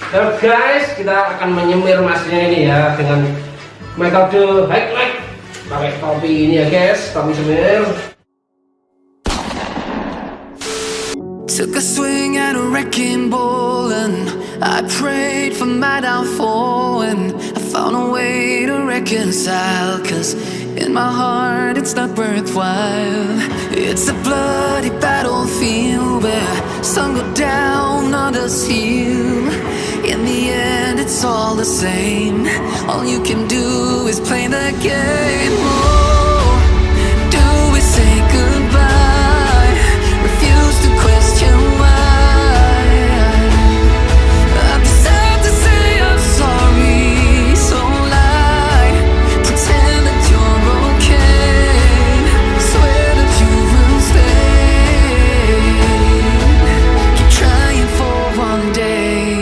Halo guys, kita akan menyemir masnya ini ya dengan metode highlight pakai topi ini ya guys, topi semir. Took a swing at a wrecking ball and I prayed for my downfall, and I found a way to reconcile, cause in my heart it's not worthwhile. It's a bloody battlefield where some go down, others heal. In the end it's all the same. All you can do is play the game. Oh, do we say goodbye? Refuse to question why. I've decided to say I'm sorry, so lie. Pretend that you're okay. Swear that you will stay. Keep trying for one day.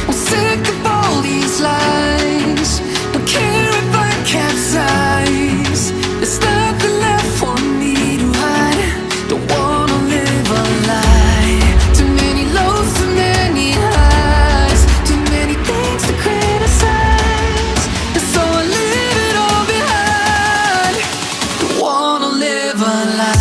I'm sick of all these lies. Don't care if I capsize. There's nothing left for me to hide. Don't wanna live a lie. Too many lows, too many highs. Too many things to criticize. And so I leave it all behind. Don't wanna live a lie.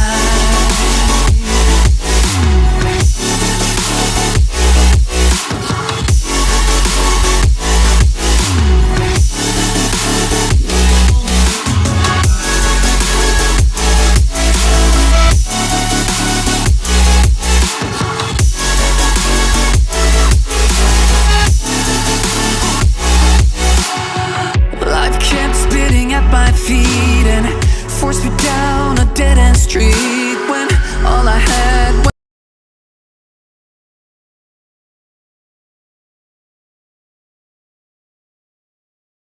Life kept spitting at my feet and forced me down a dead-end street when all I had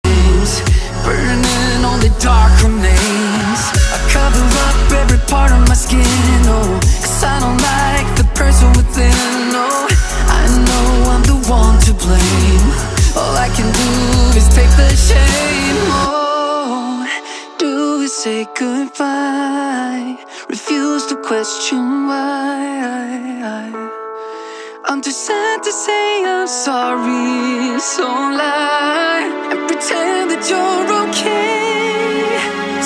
was burning, only dark remains. I cover up every part of my skin, oh, cause I don't like the person within. Oh, I know I'm the one to blame. All I can do is take the shame. Oh, do we say goodbye? Refuse to question why. I'm too sad to say I'm sorry, so lie and pretend that you're okay.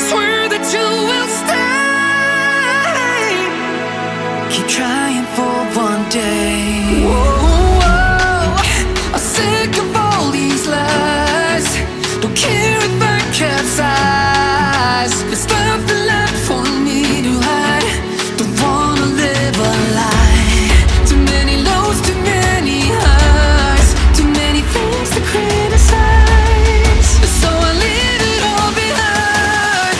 Swear that you will stay. Keep trying for one day. Whoa, I'm sick of all these lies. Don't care if I capsize. There's nothing left for me to hide. Don't wanna live a lie. Too many lows, too many highs. Too many things to criticize. So I leave it all behind.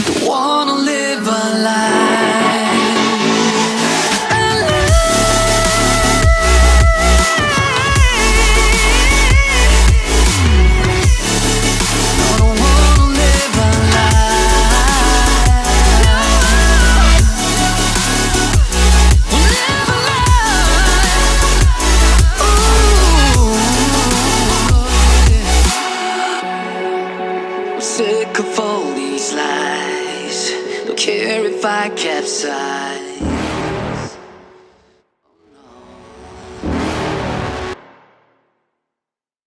Don't wanna live a lie. Sick of all these lies. Don't care if I capsize.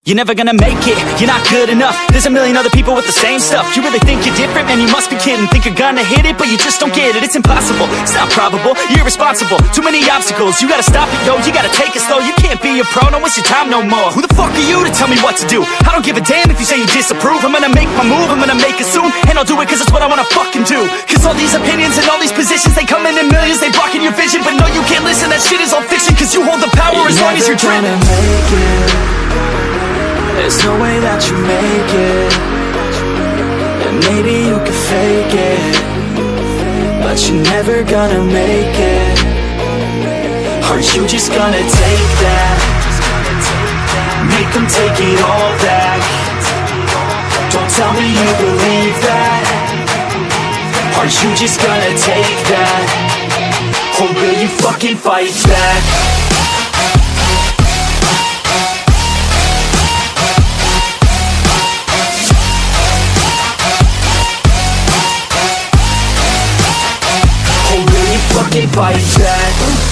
You're never gonna make it, you're not good enough. There's a million other people with the same stuff. You really think you're different? Man, you must be kidding. Think you're gonna hit it, but you just don't get it. It's impossible, it's not probable, you're irresponsible. Too many obstacles, you gotta stop it, yo. You gotta take it slow, you can't be a pro. Don't waste your time no more. Who the fuck are you to tell me what to do? I don't give a damn if you say you disapprove. I'm gonna make my move, I'm gonna make it soon. And I'll do it cause it's what I wanna fucking do. Cause all these opinions and all these positions, they come in millions, they blocking your vision. But no, you can't listen, that shit is all fiction. Cause you hold the power as long as you're driven. There's no way that you make it. And maybe you can fake it, but you're never gonna make it. Are you just gonna take that? Make them take it all back. Don't tell me you believe that. Are you just gonna take that? Or will you fucking fight back? Fight back.